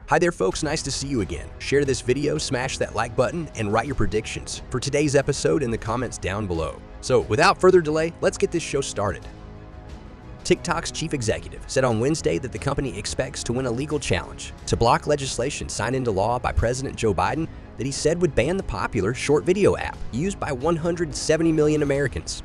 Hi there folks, nice to see you again. Share this video, smash that like button, and write your predictions for today's episode in the comments down below. So without further delay, let's get this show started. TikTok's chief executive said on Wednesday that the company expects to win a legal challenge to block legislation signed into law by President Joe Biden that he said would ban the popular short video app used by 170 million Americans.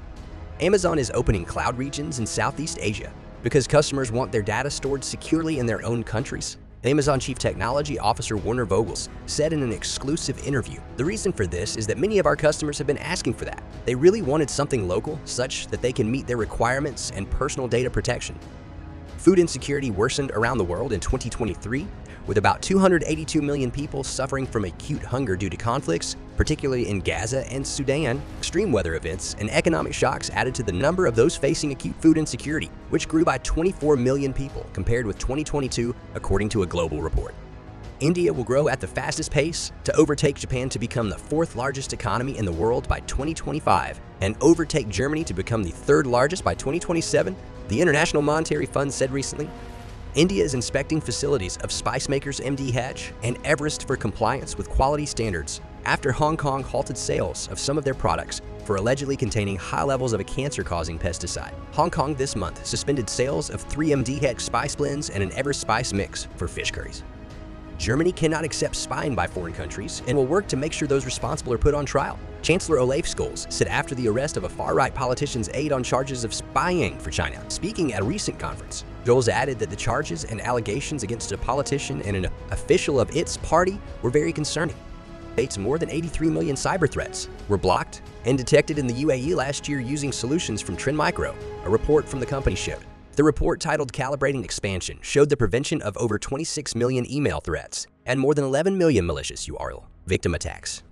Amazon is opening cloud regions in Southeast Asia because customers want their data stored securely in their own countries. Amazon Chief Technology Officer Werner Vogels said in an exclusive interview, "The reason for this is that many of our customers have been asking for that. They really wanted something local such that they can meet their requirements and personal data protection." Food insecurity worsened around the world in 2023, with about 282 million people suffering from acute hunger due to conflicts, particularly in Gaza and Sudan. Extreme weather events and economic shocks added to the number of those facing acute food insecurity, which grew by 24 million people compared with 2022, according to a global report. India will grow at the fastest pace to overtake Japan to become the fourth largest economy in the world by 2025 and overtake Germany to become the third largest by 2027, the International Monetary Fund said recently. India is inspecting facilities of spice makers MD Hatch and Everest for compliance with quality standards after Hong Kong halted sales of some of their products for allegedly containing high levels of a cancer-causing pesticide. Hong Kong this month suspended sales of 3 MD Hatch spice blends and an Everest spice mix for fish curries. Germany cannot accept spying by foreign countries and will work to make sure those responsible are put on trial. Chancellor Olaf Scholz said after the arrest of a far-right politician's aide on charges of spying for China. Speaking at a recent conference, Scholz added that the charges and allegations against a politician and an official of its party were very concerning. More than 83 million cyber threats were blocked and detected in the UAE last year using solutions from Trend Micro, a report from the company showed. The report, titled Calibrating Expansion, showed the prevention of over 26 million email threats and more than 11 million malicious URL victim attacks.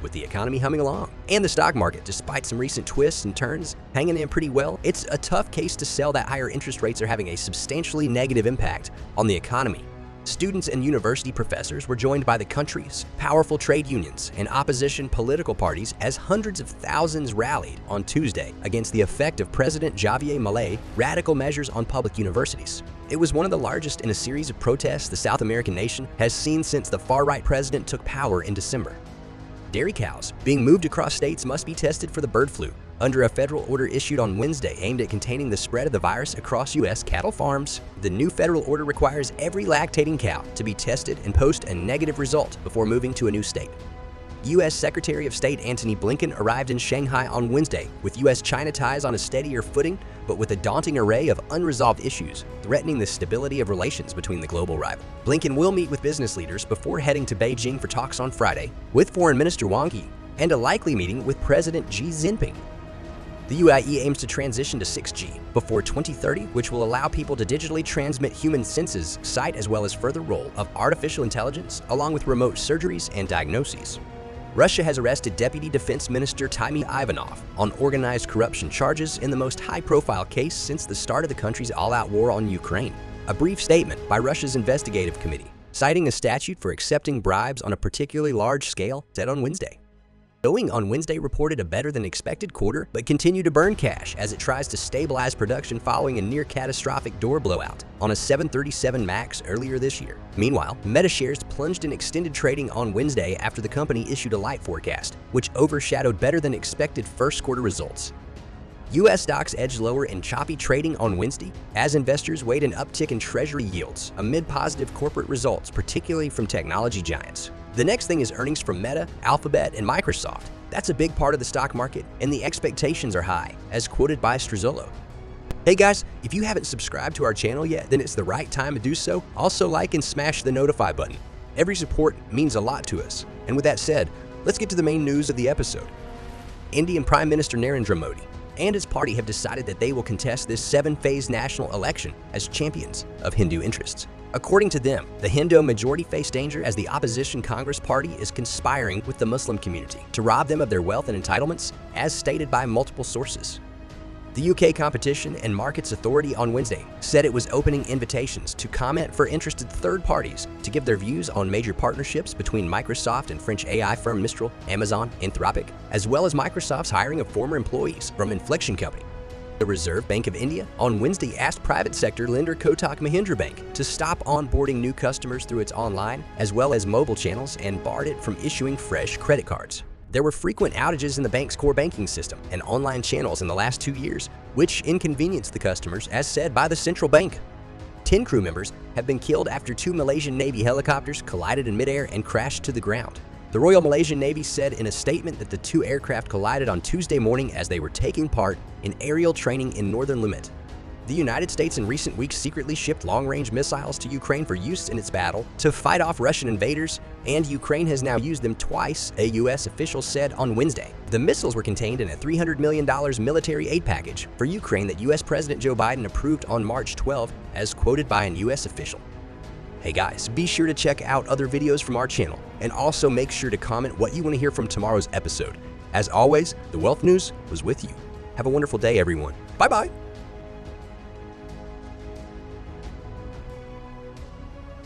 With the economy humming along and the stock market, despite some recent twists and turns, hanging in pretty well, it's a tough case to sell that higher interest rates are having a substantially negative impact on the economy. Students and university professors were joined by the country's powerful trade unions and opposition political parties as hundreds of thousands rallied on Tuesday against the effect of President Javier Milei's radical measures on public universities. It was one of the largest in a series of protests the South American nation has seen since the far-right president took power in December. Dairy cows being moved across states must be tested for the bird flu under a federal order issued on Wednesday aimed at containing the spread of the virus across U.S. cattle farms. The new federal order requires every lactating cow to be tested and post a negative result before moving to a new state. U.S. Secretary of State Antony Blinken arrived in Shanghai on Wednesday with U.S.-China ties on a steadier footing, but with a daunting array of unresolved issues threatening the stability of relations between the global rival. Blinken will meet with business leaders before heading to Beijing for talks on Friday with Foreign Minister Wang Yi and a likely meeting with President Xi Jinping. The UAE aims to transition to 6G before 2030, which will allow people to digitally transmit human senses, sight, as well as further role of artificial intelligence, along with remote surgeries and diagnoses. Russia has arrested Deputy Defense Minister Taimi Ivanov on organized corruption charges in the most high-profile case since the start of the country's all-out war on Ukraine. A brief statement by Russia's investigative committee, citing a statute for accepting bribes on a particularly large scale, said on Wednesday. Boeing on Wednesday reported a better-than-expected quarter, but continued to burn cash as it tries to stabilize production following a near-catastrophic door blowout on a 737 MAX earlier this year. Meanwhile, Meta shares plunged in extended trading on Wednesday after the company issued a light forecast, which overshadowed better-than-expected first-quarter results. U.S. stocks edged lower in choppy trading on Wednesday as investors weighed an uptick in Treasury yields amid positive corporate results, particularly from technology giants. The next thing is earnings from Meta, Alphabet, and Microsoft. That's a big part of the stock market, and the expectations are high, as quoted by Strazzolo. Hey guys, if you haven't subscribed to our channel yet, then it's the right time to do so. Also like and smash the notify button. Every support means a lot to us. And with that said, let's get to the main news of the episode. Indian Prime Minister Narendra Modi and his party have decided that they will contest this 7-phase national election as champions of Hindu interests. According to them, the Hindu majority face danger as the opposition Congress Party is conspiring with the Muslim community to rob them of their wealth and entitlements, as stated by multiple sources. The UK Competition and Markets Authority on Wednesday said it was opening invitations to comment for interested third parties to give their views on major partnerships between Microsoft and French AI firm Mistral, Amazon, Anthropic, as well as Microsoft's hiring of former employees from Inflection Company. The Reserve Bank of India on Wednesday asked private sector lender Kotak Mahindra Bank to stop onboarding new customers through its online as well as mobile channels and barred it from issuing fresh credit cards. There were frequent outages in the bank's core banking system and online channels in the last 2 years, which inconvenienced the customers, as said by the central bank. 10 crew members have been killed after 2 Malaysian Navy helicopters collided in midair and crashed to the ground. The Royal Malaysian Navy said in a statement that the 2 aircraft collided on Tuesday morning as they were taking part in aerial training in northern Limit. The United States in recent weeks secretly shipped long-range missiles to Ukraine for use in its battle to fight off Russian invaders, and Ukraine has now used them twice, a U.S. official said on Wednesday. The missiles were contained in a $300 million military aid package for Ukraine that U.S. President Joe Biden approved on March 12, as quoted by an U.S. official. Hey guys, be sure to check out other videos from our channel, and also make sure to comment what you want to hear from tomorrow's episode. As always, the Wealth News was with you. Have a wonderful day, everyone. Bye-bye.